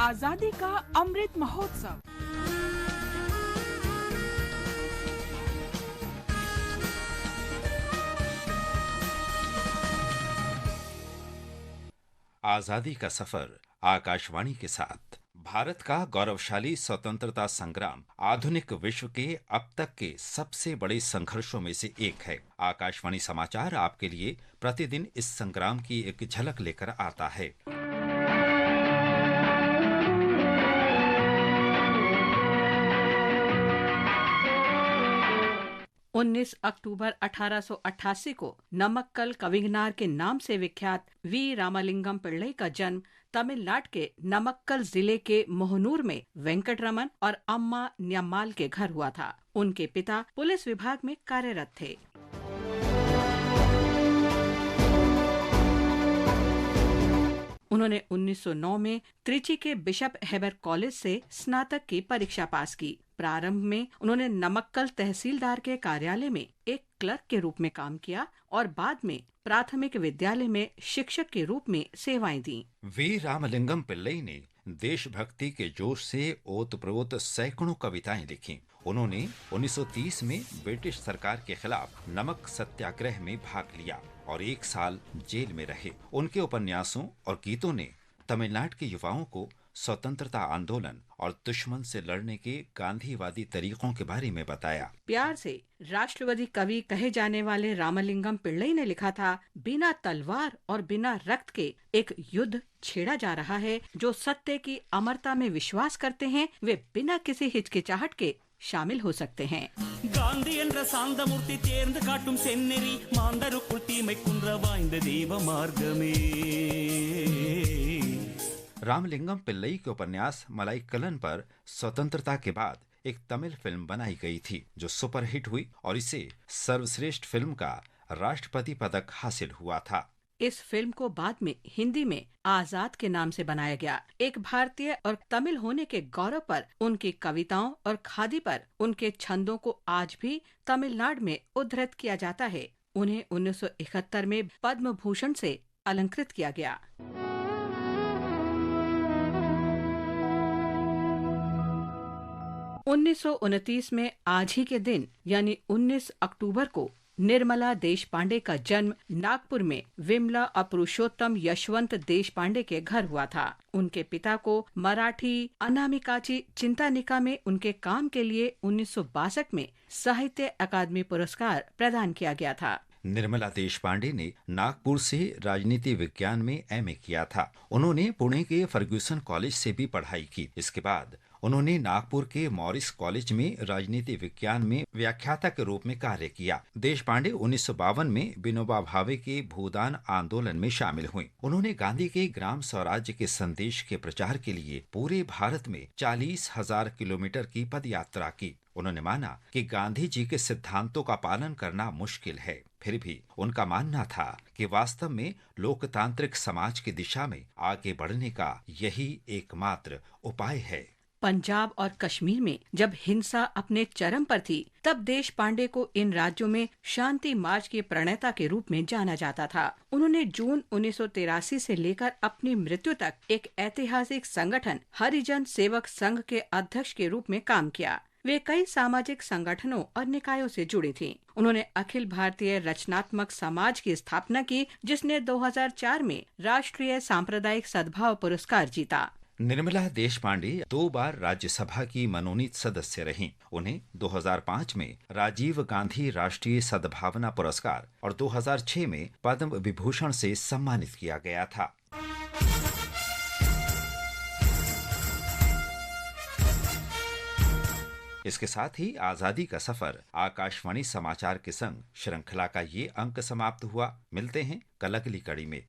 आजादी का अमृत महोत्सव। आजादी का सफर आकाशवाणी के साथ। भारत का गौरवशाली स्वतंत्रता संग्राम आधुनिक विश्व के अब तक के सबसे बड़े संघर्षों में से एक है। आकाशवाणी समाचार आपके लिए प्रतिदिन इस संग्राम की एक झलक लेकर आता है। 19 अक्टूबर 1888 को नमक्कल कविगनार के नाम से विख्यात वी रामलिंगम पिल्लई का जन्म तमिलनाडु के नमक्कल जिले के मोहनूर में वेंकटरमन और अम्मा न्यम्माल के घर हुआ था। उनके पिता पुलिस विभाग में कार्यरत थे। उन्होंने 1909 में त्रिची के बिशप हेबर कॉलेज से स्नातक की परीक्षा पास की। प्रारंभ में उन्होंने नमक्कल तहसीलदार के कार्यालय में एक क्लर्क के रूप में काम किया और बाद में प्राथमिक विद्यालय में शिक्षक के रूप में सेवाएं दी। वी रामलिंगम पिल्लई ने देशभक्ति के जोश से ओतप्रोत सैकड़ों कविताएं लिखी। उन्होंने 1930 में ब्रिटिश सरकार के खिलाफ नमक सत्याग्रह में भाग लिया और 1 साल जेल में रहे। उनके उपन्यासों और गीतों ने तमिलनाडु के युवाओं को स्वतंत्रता आंदोलन और दुश्मन से लड़ने के गांधीवादी तरीकों के बारे में बताया। प्यार से राष्ट्रवादी कवि कहे जाने वाले रामलिंगम पिल्लई ने लिखा था, बिना तलवार और बिना रक्त के एक युद्ध छेड़ा जा रहा है। जो सत्य की अमरता में विश्वास करते हैं वे बिना किसी हिचकिचाहट के शामिल हो सकते हैं। गांधी என்ற சாந்தமூர்த்தி தேர்ந்து காட்டும் செந்நெறி மாந்தருக்குள் தீமை குன்ற வாய்ந்த தெய்व மார்गமே। रामलिंगम पिल्लई के उपन्यास मलाइक्कलन पर स्वतंत्रता के बाद एक तमिल फिल्म बनाई गई थी जो सुपरहिट हुई और इसे सर्वश्रेष्ठ फिल्म का राष्ट्रपति पदक हासिल हुआ था। इस फिल्म को बाद में हिंदी में आजाद के नाम से बनाया गया। एक भारतीय और तमिल होने के गौरव पर उनकी कविताओं और खादी पर उनके छंदों को आज भी तमिलनाडु में उद्धृत किया जाता है। उन्हें 1971 में पद्म भूषण से अलंकृत किया गया। 1929 में आज ही के दिन यानी 19 अक्टूबर को निर्मला देशपांडे का जन्म नागपुर में विमला पुरुषोत्तम यशवंत देशपांडे के घर हुआ था। उनके पिता को मराठी अनामिकाची चिंतानिका में उनके काम के लिए 1962 में साहित्य अकादमी पुरस्कार प्रदान किया गया था। निर्मला देशपांडे ने नागपुर से राजनीति विज्ञान में एमए किया था। उन्होंने पुणे के फर्ग्यूसन कॉलेज से भी पढ़ाई की। इसके बाद उन्होंने नागपुर के मॉरिस कॉलेज में राजनीति विज्ञान में व्याख्याता के रूप में कार्य किया। देशपांडे 1952 में विनोबा भावे के भूदान आंदोलन में शामिल हुए। उन्होंने गांधी के ग्राम स्वराज्य के संदेश के प्रचार के लिए पूरे भारत में 40,000 किलोमीटर की पदयात्रा की। उन्होंने माना कि गांधी जी के सिद्धांतों का पालन करना मुश्किल है, फिर भी उनका मानना था कि वास्तव में लोकतांत्रिक समाज की दिशा में आगे बढ़ने का यही एकमात्र उपाय है। पंजाब और कश्मीर में जब हिंसा अपने चरम पर थी तब देशपांडे को इन राज्यों में शांति मार्च के प्रणेता के रूप में जाना जाता था। उन्होंने जून 1983 से लेकर अपनी मृत्यु तक एक ऐतिहासिक संगठन हरिजन सेवक संघ के अध्यक्ष के रूप में काम किया। वे कई सामाजिक संगठनों और निकायों से जुड़ी थीं। उन्होंने अखिल भारतीय रचनात्मक समाज की स्थापना की, जिसने 2004 में राष्ट्रीय सांप्रदायिक सद्भाव पुरस्कार जीता। निर्मला देशपांडे 2 बार राज्यसभा की मनोनीत सदस्य रहीं। उन्हें 2005 में राजीव गांधी राष्ट्रीय सद्भावना पुरस्कार और 2006 में पद्म विभूषण से सम्मानित किया गया था। इसके साथ ही आजादी का सफर आकाशवाणी समाचार के संग श्रृंखला का ये अंक समाप्त हुआ। मिलते हैं कल अगली कड़ी में।